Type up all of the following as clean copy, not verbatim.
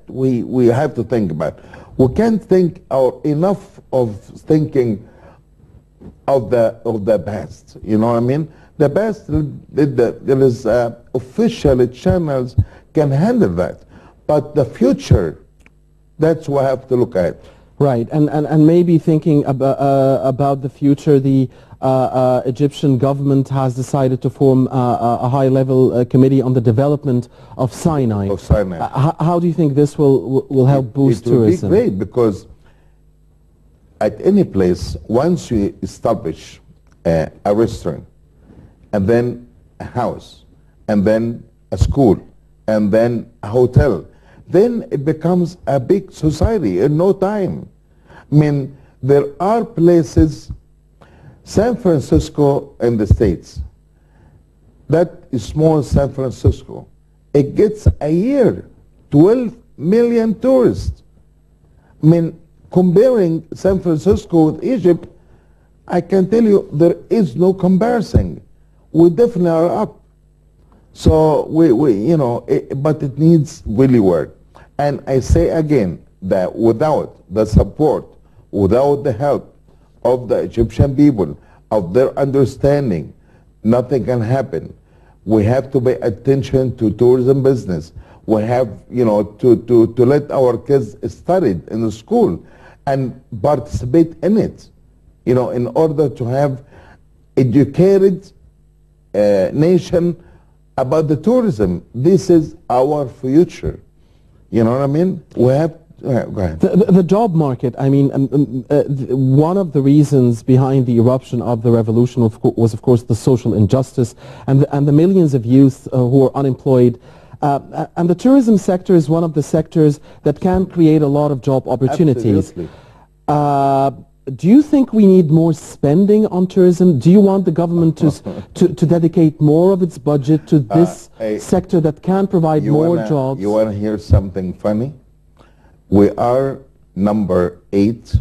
we have to think about. We can't think enough of thinking of the past. You know what I mean? The past, there is official channels can handle that, but the future, that's what I have to look at. Right, and maybe thinking about the future, the Egyptian government has decided to form a high-level committee on the development of Sinai. How do you think this will help boost tourism? It will be great, because at any place, once you establish a restaurant, and then a house, and then a school, and then a hotel, then it becomes a big society in no time. I mean, there are places, San Francisco in the States, that is small San Francisco, it gets a year 12 million tourists. I mean, comparing San Francisco with Egypt, I can tell you there is no comparison. We definitely are up. So but it needs really work. And I say again that without the support, without the help of the Egyptian people, of their understanding, nothing can happen. We have to pay attention to tourism business. We have, to let our kids study in the school and participate in it, in order to have educated nation about the tourism. This is our future. You know what I mean? We have. Go ahead. The job market, I mean, one of the reasons behind the eruption of the revolution was, of course, the social injustice and the millions of youth who are unemployed. And the tourism sector is one of the sectors that can create a lot of job opportunities. Absolutely. Do you think we need more spending on tourism? Do you want the government to dedicate more of its budget to this sector that can provide more jobs? You want to hear something funny? We are number 8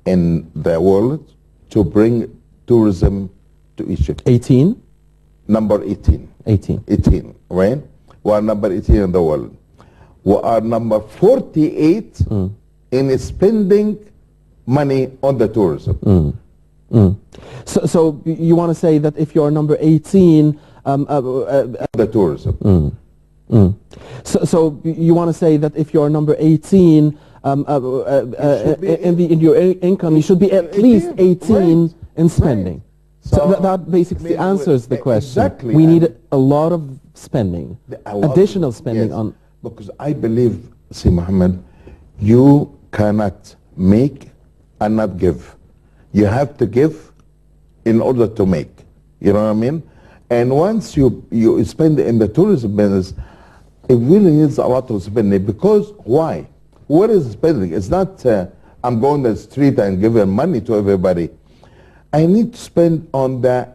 in the world to bring tourism to Egypt. 18? Number 18. 18. 18, right? We are number 18 in the world. We are number 48 in spending money on the tourism. So you want to say that if you're number 18... the tourism. So you want to say that if you're number 18 in your income, you should be at least 18 in spending. So that basically answers the question. Exactly. We need a lot of spending, additional spending on... Because I believe, see, Mohammed, you cannot make and not give. You have to give in order to make. You know what I mean? And once you spend in the tourism business, it really needs a lot of spending. Because why? What is spending? It's not I'm going to the street and giving money to everybody. I need to spend on the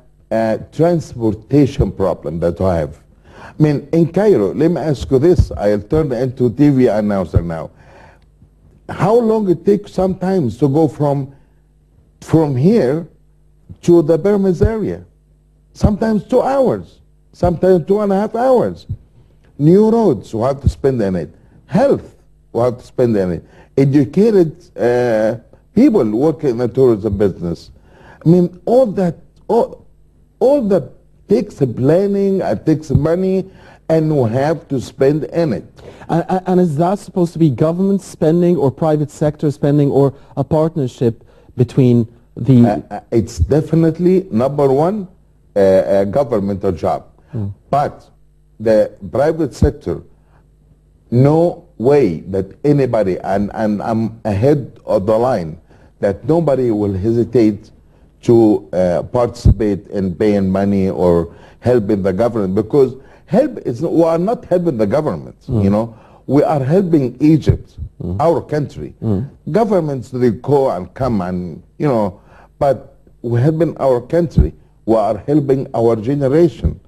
transportation problem that I have. I mean, in Cairo, let me ask you this. I'll turn into TV announcer now. How long it takes sometimes to go from here to the Pyramids area? Sometimes 2 hours, sometimes 2.5 hours. New roads, we have to spend in it. Health, we have to spend in it. Educated people working in the tourism business. I mean, all that takes planning, it takes money, and we have to spend in it. And is that supposed to be government spending or private sector spending or a partnership between the... It's definitely, number one, a governmental job. But the private sector, no way that anybody, and I'm ahead of the line, that nobody will hesitate to participate in paying money or helping the government, because we are not helping the government, we are helping Egypt, our country. Governments, they go and come and, but we're helping our country. We are helping our generation,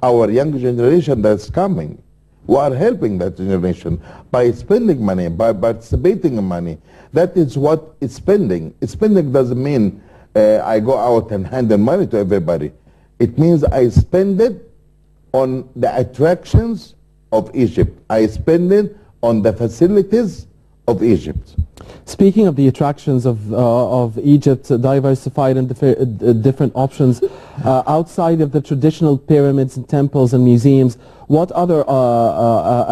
our young generation that's coming. We are helping that generation by spending money, by participating in money. That is what is spending. Spending doesn't mean I go out and hand the money to everybody. It means I spend it on the attractions of Egypt. I spend it on the facilities of Egypt. Speaking of the attractions of Egypt, diversified and different options outside of the traditional pyramids and temples and museums, what other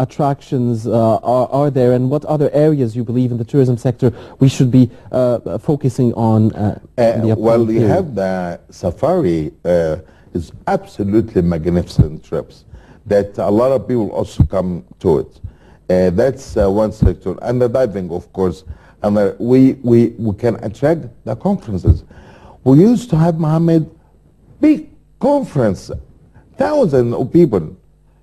attractions are there, and what other areas you believe in the tourism sector we should be focusing on? Well, you have the safari is absolutely magnificent trips that a lot of people also come to it. That's one sector, and the diving, of course. And we can attract the conferences. We used to have, Mohammed, big conference, thousands of people.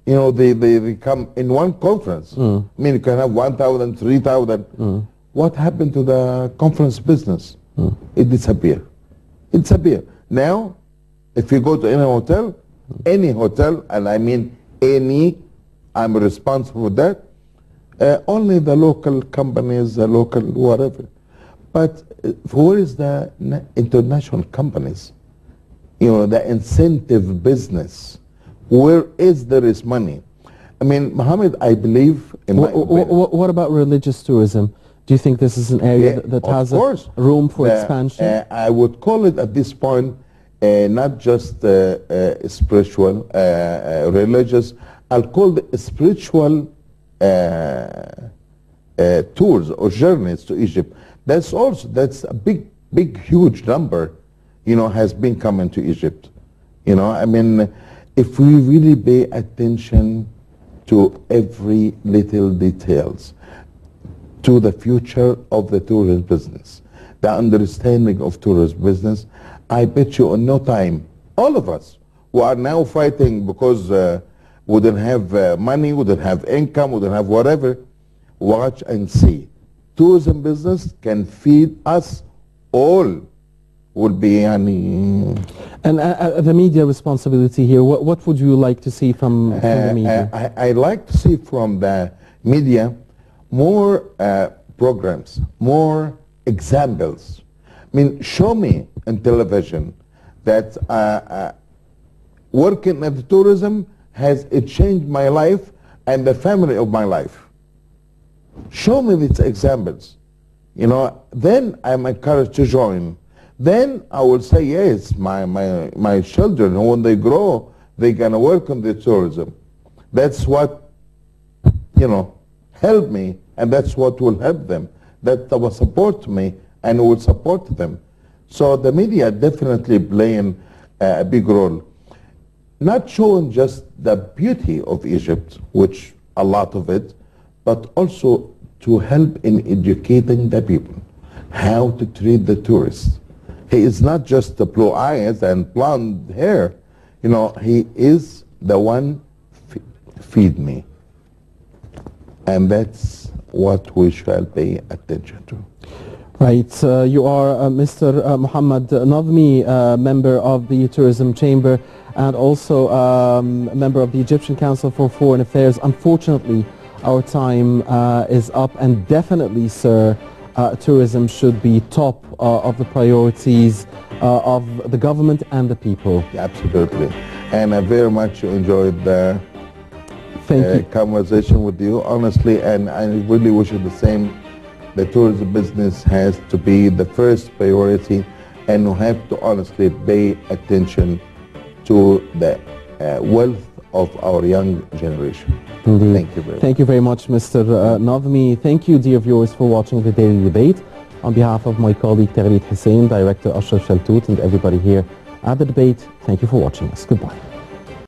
You know, they come in one conference. I mean, you can have 1,000, 3,000. What happened to the conference business? It disappeared. It disappeared. Now, if you go to any hotel, and I mean any, I'm responsible for that. Only the local companies, the local whatever. But where is the international companies? You know, the incentive business. Where is there is money? I mean, Mohammed, I believe in what about religious tourism? Do you think this is an area that has room for expansion? I would call it at this point not just spiritual, religious. I'll call it spiritual tours or journeys to Egypt. That's a big, huge number, you know, has been coming to Egypt. You know, I mean, if we really pay attention to every little details, to the future of the tourism business, the understanding of tourism business, I bet you in no time, all of us who are now fighting because we don't have money, we don't have income, we don't have whatever, watch and see. Tourism business can feed us all. Will be any. And the media responsibility here, what would you like to see from the media? I like to see from the media more programs, more examples. I mean, show me on television that working at the tourism has it changed my life and the family of my life. Show me these examples. You know, then I'm encouraged to join. Then I will say, yes, my children, when they grow, they're going to work on the tourism. That's what, you know, help me, and that's what will help them. That will support me and will support them. So the media definitely playing a big role. Not showing just the beauty of Egypt, which a lot of it, but also to help in educating the people how to treat the tourists. He is not just the blue eyes and blonde hair. You know, he is the one feed me. And that's what we shall pay attention to. Right. You are Mr. Mohamed Nazmy, member of the Tourism Chamber and also a member of the Egyptian Council for Foreign Affairs. Unfortunately, our time is up, and definitely, sir, tourism should be top of the priorities of the government and the people. Absolutely. And I very much enjoyed the conversation with you, honestly, and I really wish you the same. The tourism business has to be the first priority, and we have to honestly pay attention to the wealth of our young generation. Indeed. Thank you very much. Thank you very much, Mr. Nazmy. Thank you, dear viewers, for watching the Daily Debate. On behalf of my colleague Taghreed Hussein, Director Ashraf Shaltut, and everybody here at the debate, thank you for watching us. Goodbye.